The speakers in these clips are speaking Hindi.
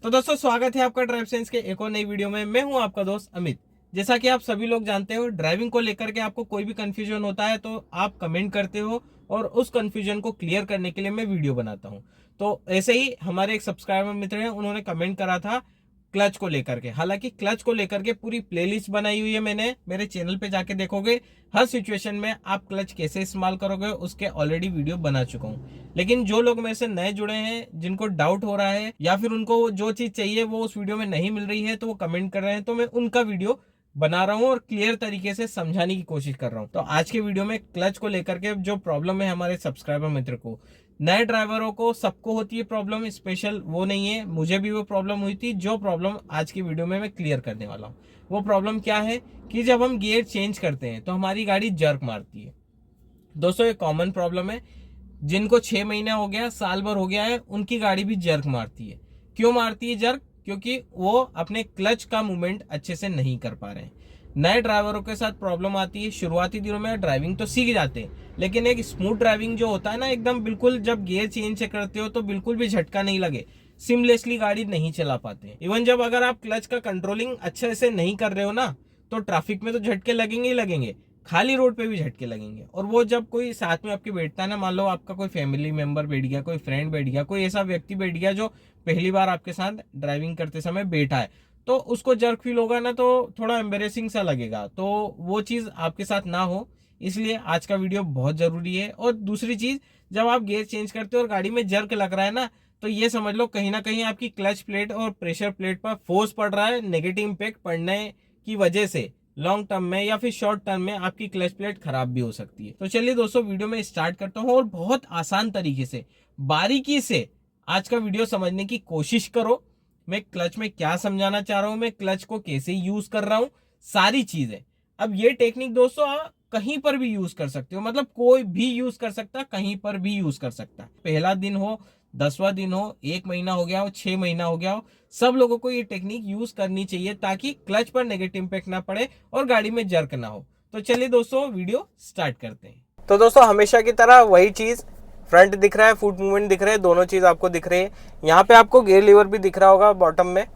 तो दोस्तों स्वागत है आपका ड्राइव साइंस के एक और नई वीडियो में। मैं हूं आपका दोस्त अमित। जैसा कि आप सभी लोग जानते हो, ड्राइविंग को लेकर के आपको कोई भी कंफ्यूजन होता है तो आप कमेंट करते हो और उस कंफ्यूजन को क्लियर करने के लिए मैं वीडियो बनाता हूं। तो ऐसे ही हमारे एक सब्सक्राइबर मित्र हैं, उन्होंने कमेंट करा था क्लच को लेकर के। हालांकि क्लच को लेकर के पूरी प्लेलिस्ट बनाई हुई है मैंने, मेरे चैनल पे जाके देखोगे। हर सिचुएशन में आप क्लच कैसे इस्तेमाल करोगे उसके ऑलरेडी वीडियो बना चुका हूँ। लेकिन जो लोग मेरे से नए जुड़े हैं, जिनको डाउट हो रहा है या फिर उनको जो चीज चाहिए वो उस वीडियो में नहीं मिल रही है, तो वो कमेंट कर रहे हैं, तो मैं उनका वीडियो बना रहा हूँ और क्लियर तरीके से समझाने की कोशिश कर रहा हूँ। तो आज के वीडियो में क्लच को लेकर के जो प्रॉब्लम है हमारे सब्सक्राइबर मित्र को, नए ड्राइवरों को सबको होती है प्रॉब्लम, स्पेशल वो नहीं है, मुझे भी वो प्रॉब्लम हुई थी। जो प्रॉब्लम आज की वीडियो में मैं क्लियर करने वाला हूँ, वो प्रॉब्लम क्या है कि जब हम गियर चेंज करते हैं तो हमारी गाड़ी जर्क मारती है। दोस्तों ये कॉमन प्रॉब्लम है, जिनको 6 महीना हो गया, साल भर हो गया है, उनकी गाड़ी भी जर्क मारती है। क्यों मारती है जर्क? क्योंकि वो अपने क्लच का मूवमेंट अच्छे से नहीं कर पा रहे हैं। नए ड्राइवरों के साथ प्रॉब्लम आती है। शुरुआती दिनों में ड्राइविंग तो सीख जाते हैं, लेकिन एक स्मूथ ड्राइविंग जो होता है ना, एकदम बिल्कुल जब गियर चेंज करते हो तो बिल्कुल भी झटका नहीं लगे, सिमलेसली गाड़ी नहीं चला पाते। इवन जब अगर आप क्लच का कंट्रोलिंग अच्छे से नहीं कर रहे हो ना, तो ट्रैफिक में तो झटके लगेंगे ही लगेंगे, खाली रोड पे भी झटके लगेंगे। और वो जब कोई साथ में आपके बैठता है ना, मान लो आपका कोई फैमिली मेंबर बैठ गया, कोई फ्रेंड बैठ गया, कोई ऐसा व्यक्ति बैठ गया जो पहली बार आपके साथ ड्राइविंग करते समय बैठा है, तो उसको जर्क फील होगा ना, तो थोड़ा एम्बेरेसिंग सा लगेगा। तो वो चीज आपके साथ ना हो, इसलिए आज का वीडियो बहुत जरूरी है। और दूसरी चीज, जब आप गियर चेंज करते हो और गाड़ी में जर्क लग रहा है ना, तो ये समझ लो कहीं ना कहीं आपकी क्लच प्लेट और प्रेशर प्लेट पर फोर्स पड़ रहा है। नेगेटिव इम्पैक्ट पड़ने की वजह से लॉन्ग टर्म में या फिर शॉर्ट टर्म में आपकी क्लच प्लेट खराब भी हो सकती है। तो चलिए दोस्तों वीडियो में स्टार्ट करता हूँ, और बहुत आसान तरीके से बारीकी से आज का वीडियो समझने की कोशिश करो। मैं क्लच में क्या समझाना चाह रहा हूँ, मैं क्लच को कैसे यूज कर रहा हूँ, सारी चीजें। अब ये टेक्निक दोस्तों आप कहीं पर भी यूज कर सकते हो, मतलब कोई भी यूज कर सकता है, कहीं पर भी यूज कर सकता है। पहला दिन हो, 10वां दिन हो, 1 महीना हो गया हो, 6 महीना हो गया हो, सब लोगों को ये टेक्निक यूज करनी चाहिए, ताकि क्लच पर नेगेटिव इम्पैक्ट ना पड़े और गाड़ी में जर्क ना हो। तो चलिए दोस्तों वीडियो स्टार्ट करते हैं। तो दोस्तों हमेशा की तरह वही चीज, फ्रंट दिख रहा है, फुट मूवमेंट दिख रहे हैं, दोनों चीज आपको दिख रही है। यहाँ पे आपको गियर लीवर भी दिख रहा होगा बॉटम में।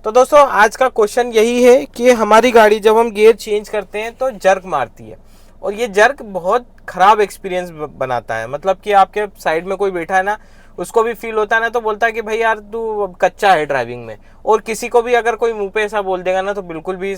तो दोस्तों आज का क्वेश्चन यही है कि हमारी गाड़ी जब हम गियर चेंज करते हैं तो जर्क मारती है, और ये जर्क बहुत खराब एक्सपीरियंस बनाता है। मतलब कि आपके साइड में कोई बैठा है ना, उसको भी फील होता है ना, तो बोलता है कि भाई यार तू कच्चा है ड्राइविंग में। और किसी को भी अगर कोई मुंह पे ऐसा बोल देगा ना, तो बिल्कुल भी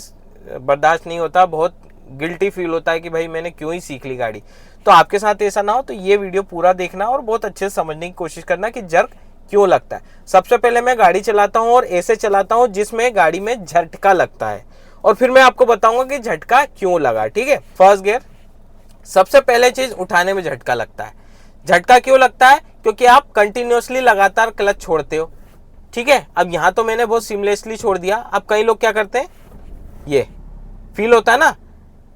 बर्दाश्त नहीं होता, बहुत गिल्टी फील होता है कि भाई मैंने क्यों ही सीख ली गाड़ी। तो आपके साथ ऐसा ना हो, तो ये वीडियो पूरा देखना और बहुत अच्छे से समझने की कोशिश करना कि जर्क क्यों लगता है। सबसे पहले मैं गाड़ी चलाता हूँ और ऐसे चलाता हूँ जिसमें गाड़ी में झटका लगता है, और फिर मैं आपको बताऊंगा कि झटका क्यों लगा। ठीक है, फर्स्ट गियर, सबसे पहले चीज उठाने में झटका लगता है। झटका क्यों लगता है? क्योंकि आप कंटिन्यूअसली लगातार क्लच छोड़ते हो। ठीक है, अब यहां तो मैंने बहुत सीमलेसली छोड़ दिया। अब कई लोग क्या करते हैं, ये फील होता है ना,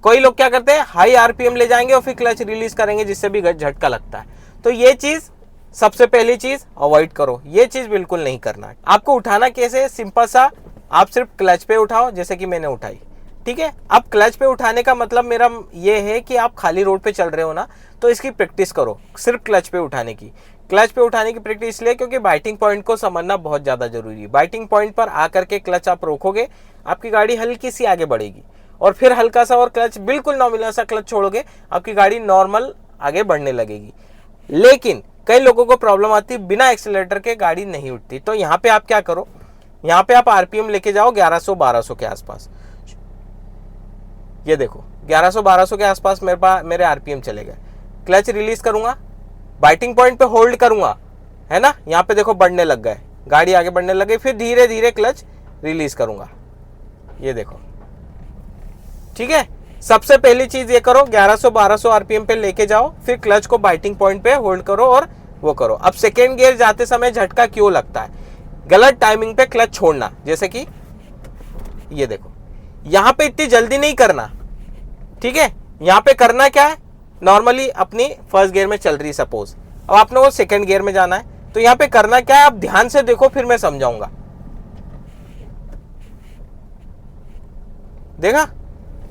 कोई लोग क्या करते हैं हाई आरपीएम ले जाएंगे और फिर क्लच रिलीज करेंगे, जिससे भी झटका लगता है। तो ये चीज सबसे पहली चीज अवॉइड करो, ये चीज बिल्कुल नहीं करना। आपको उठाना कैसे है? सिंपल सा, आप सिर्फ क्लच पे उठाओ, जैसे कि मैंने उठाई। ठीक है, अब क्लच पे उठाने का मतलब मेरा ये है कि आप खाली रोड पे चल रहे हो ना, तो इसकी प्रैक्टिस करो, सिर्फ क्लच पे उठाने की। क्लच पे उठाने की प्रैक्टिस इसलिए क्योंकि बाइटिंग पॉइंट को समझना बहुत ज्यादा जरूरी है। बाइटिंग पॉइंट पर आकर के क्लच आप रोकोगे, आपकी गाड़ी हल्की सी आगे बढ़ेगी, और फिर हल्का सा और क्लच, बिल्कुल नॉमिनल सा क्लच छोड़ोगे, आपकी गाड़ी नॉर्मल आगे बढ़ने लगेगी। लेकिन कई लोगों को प्रॉब्लम आती है, बिना एक्सीलरेटर के गाड़ी नहीं उठती। तो यहाँ पे आप क्या करो, यहाँ पे आप आरपीएम लेके जाओ 1100-1200 के आसपास। ये देखो 1100-1200 के आसपास मेरे आरपीएम चले गए। क्लच रिलीज करूंगा, बाइटिंग पॉइंट पे होल्ड करूंगा, है ना, यहाँ पे देखो बढ़ने लग गए, गाड़ी आगे बढ़ने लग गई। फिर धीरे धीरे क्लच रिलीज करूंगा, ये देखो। ठीक है, सबसे पहली चीज ये करो, 1100-1200 आरपीएम पे लेके जाओ, फिर क्लच को बाइटिंग पॉइंट पे होल्ड करो और वो करो। अब सेकेंड गियर जाते समय झटका क्यों लगता है? गलत टाइमिंग पे क्लच छोड़ना, जैसे कि ये देखो, यहां पे इतनी जल्दी नहीं करना। ठीक है, यहां पे करना क्या है, नॉर्मली अपनी फर्स्ट गियर में चल रही सपोज, अब आपने वो सेकंड गियर में जाना है, तो यहां पे करना क्या है, आप ध्यान से देखो, फिर मैं समझाऊंगा। देखा,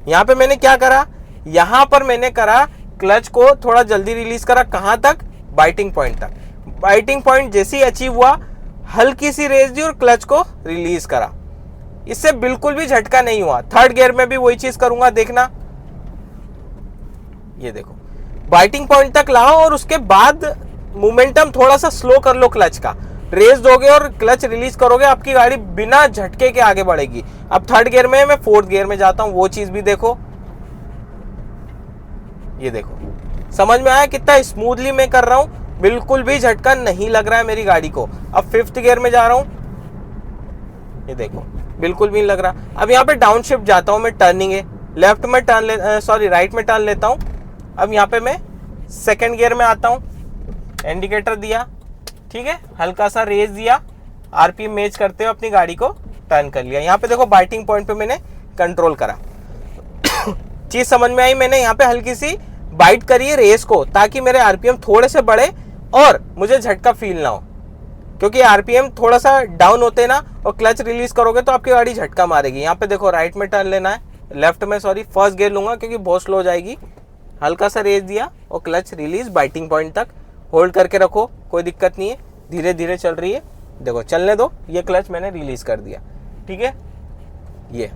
यहां पे मैंने क्या करा, यहां पर मैंने करा क्लच को थोड़ा जल्दी रिलीज करा, कहां तक, बाइटिंग पॉइंट तक। बाइटिंग पॉइंट जैसे ही अचीव हुआ, हल्की सी रेस दी और क्लच को रिलीज करा, इससे बिल्कुल भी झटका नहीं हुआ। थर्ड गियर में भी वही चीज करूंगा, देखना, ये देखो, बाइटिंग पॉइंट तक लाओ और उसके बाद मोमेंटम थोड़ा सा स्लो कर लो, क्लच का रेस दोगे और क्लच रिलीज करोगे, आपकी गाड़ी बिना झटके के आगे बढ़ेगी। अब थर्ड गियर में मैं फोर्थ गियर में जाता हूं, वो चीज भी देखो, ये देखो, समझ में आया कितना स्मूथली मैं कर रहा हूं, बिल्कुल भी झटका नहीं लग रहा है मेरी गाड़ी को। अब फिफ्थ गियर में जा रहा हूं, ये देखो, बिल्कुल भी नहीं लग रहा। अब यहाँ पे डाउन शिफ्ट जाता हूं मैं, टर्निंग है, लेफ्ट में टर्न सॉरी राइट में टर्न लेता हूं। अब यहाँ पे मैं सेकंड गियर में आता हूं, इंडिकेटर दिया, ठीक है, हल्का सा रेस दिया, आरपीएम मैच करते हुए अपनी गाड़ी को टर्न कर लिया। यहाँ पे देखो बाइटिंग पॉइंट पे मैंने कंट्रोल करा। चीज समझ में आई, मैंने यहाँ पे हल्की सी बाइट करी है रेस को, ताकि मेरे आरपीएम थोड़े से बढ़े और मुझे झटका फील ना हो, क्योंकि आरपीएम थोड़ा सा डाउन होते ना और क्लच रिलीज करोगे तो आपकी गाड़ी झटका मारेगी। यहाँ पे देखो राइट में टर्न लेना है, लेफ्ट में सॉरी फर्स्ट गियर लूंगा क्योंकि बहुत स्लो जाएगी। हल्का सा रेस दिया और क्लच रिलीज बाइटिंग पॉइंट तक होल्ड करके रखो, कोई दिक्कत नहीं है, धीरे धीरे चल रही है, देखो चलने दो, ये क्लच मैंने रिलीज कर दिया, ठीक है। ये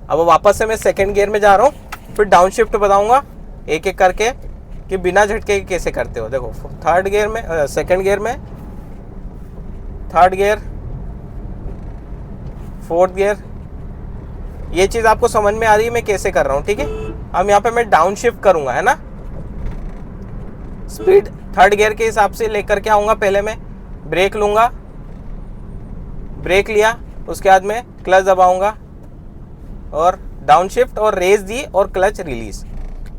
अब वापस से मैं सेकंड गियर में जा रहा हूँ, फिर डाउन शिफ्ट बताऊंगा एक एक करके कि बिना झटके के कैसे करते हो। देखो थर्ड गियर में, सेकंड गियर में, थर्ड गियर, फोर्थ गियर, ये चीज आपको समझ में आ रही है मैं कैसे कर रहा हूँ, ठीक है। अब यहाँ पे मैं डाउन शिफ्ट करूंगा, है ना, स्पीड थर्ड गियर के हिसाब से लेकर के आऊंगा। पहले मैं ब्रेक लूंगा, ब्रेक लिया, उसके बाद में क्लच दबाऊंगा और डाउन शिफ्ट और रेस दी और क्लच रिलीज।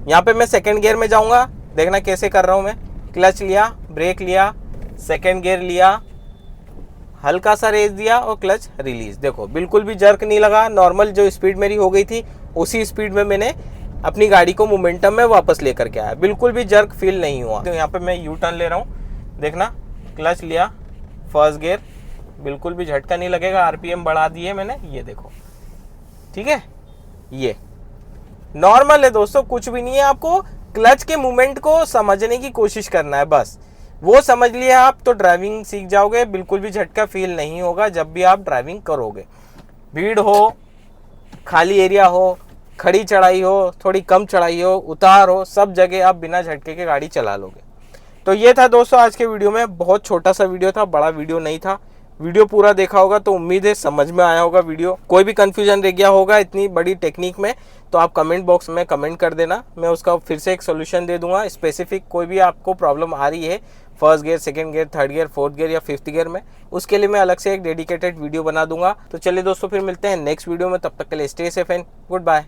यहाँ पे मैं सेकंड गियर में जाऊंगा, देखना कैसे कर रहा हूं मैं, क्लच लिया, ब्रेक लिया, सेकंड गियर लिया, हल्का सा रेस दिया और क्लच रिलीज। देखो बिल्कुल भी जर्क नहीं लगा, नॉर्मल जो स्पीड मेरी हो गई थी उसी स्पीड में मैंने अपनी गाड़ी को मोमेंटम में वापस लेकर के आया, बिल्कुल भी जर्क फील नहीं हुआ। तो यहाँ पे मैं यू टर्न ले रहा हूँ, देखना, क्लच लिया, फर्स्ट गियर, बिल्कुल भी झटका नहीं लगेगा, आरपीएम बढ़ा दिए मैंने, ये देखो, ठीक है। ये नॉर्मल है दोस्तों, कुछ भी नहीं है, आपको क्लच के मूवमेंट को समझने की कोशिश करना है, बस वो समझ लिया आप तो ड्राइविंग सीख जाओगे, बिल्कुल भी झटका फील नहीं होगा जब भी आप ड्राइविंग करोगे। भीड़ हो, खाली एरिया हो, खड़ी चढ़ाई हो, थोड़ी कम चढ़ाई हो, उतार हो, सब जगह आप बिना झटके के गाड़ी चला लोगे। तो ये था दोस्तों आज के वीडियो में, बहुत छोटा सा वीडियो था, बड़ा वीडियो नहीं था। वीडियो पूरा देखा होगा तो उम्मीद है समझ में आया होगा वीडियो। कोई भी कंफ्यूजन रह गया होगा इतनी बड़ी टेक्निक में तो आप कमेंट बॉक्स में कमेंट कर देना, मैं उसका फिर से एक सोल्यूशन दे दूंगा। स्पेसिफिक कोई भी आपको प्रॉब्लम आ रही है first gear, second gear, third gear, fourth gear या फिफ्थ गियर में, उसके लिए मैं अलग से एक डेडिकेटेड वीडियो बना दूंगा। तो चलिए दोस्तों फिर मिलते हैं नेक्स्ट वीडियो में, तब तक के लिए stay safe and good bye.